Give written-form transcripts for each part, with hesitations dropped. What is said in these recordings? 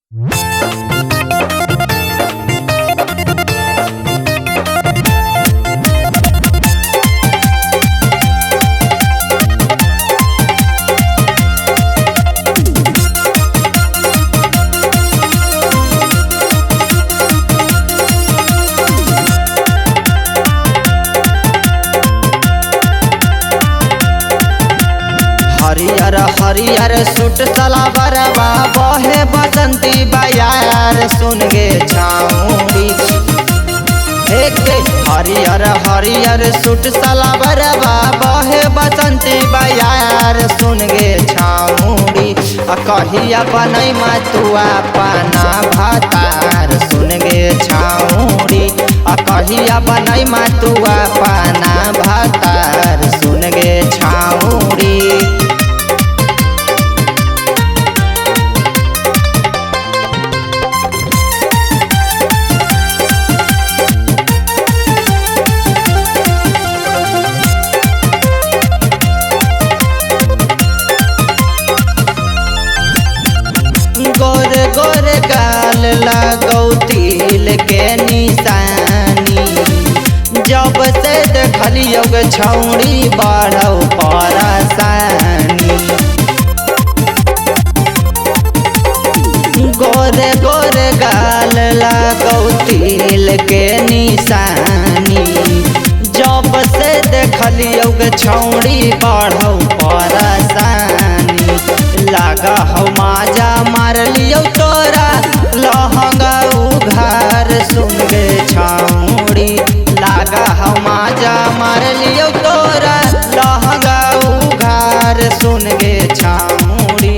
हरियर हरियर सूट सलवारवा बहे बसंती बयार सुन गे छाऊरी। हरियर हरियर सूट सलवारवा बहे बसंती बयार सुन गे छाऊरी। कहिया बनई मतुआ पाना भातार सुन गे छाऊरी। कहिया बनई मतुआ पाना भातार सुन गे छाऊरी। गोरे गोरे गाल लगौ तिल के निशानी। जब से देखलियो गे छौड़ी बढ़ौ परेशानी। गोरे गोरे गाल लगौ तिल के निशानी। जब से देखलियो गे छौड़ी बढ़ौ परेशानी। लागा हो माजा मार लियो तोरा लहंगा उघार सुन गे छौड़ी। लागा हो माजा मार लियो तोरा लहंगा उघार सुन गे छौड़ी।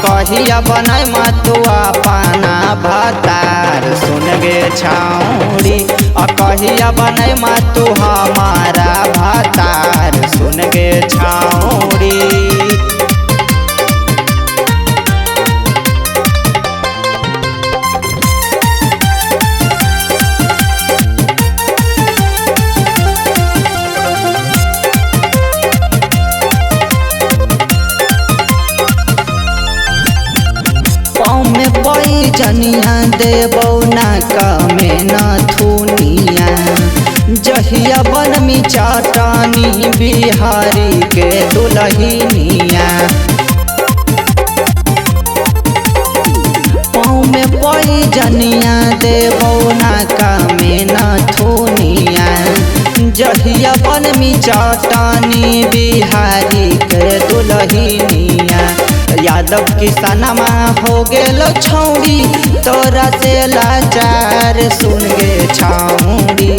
कहिया बनई मतुआ पाना भातार सुन गे छौड़ी। कहिया बनई मतु हमारा भातार सुन गे छौड़ी। में पैजनिया देबौ ना कमे न थुनिया। जहिया बनमी चटनी बिहारी के दुलहिनिया। पाँव में पैजनिया देबौ ना कमे न थुनिया। जहिया बनमी चटनी बिहारी के दुलहिनिया। यादव किसनमा हो गेलो छौड़ी तोरा से लाचार सुन गे छौड़ी।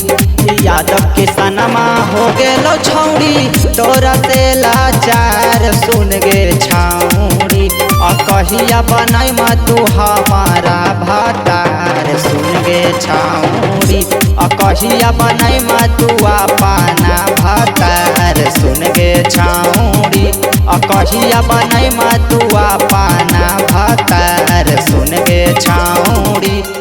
यादव किसनमा हो गेलो छौड़ी तोरा से लाचार सुन गे छौड़ी। कहिया बनई मतु हमारा भातार सुन गे छौड़ी। कहिया बनई मतुआ पाना भातार सुन गे छौड़ी। कहिया बनई मतुआ पाना भातार सुन गे छौड़ी।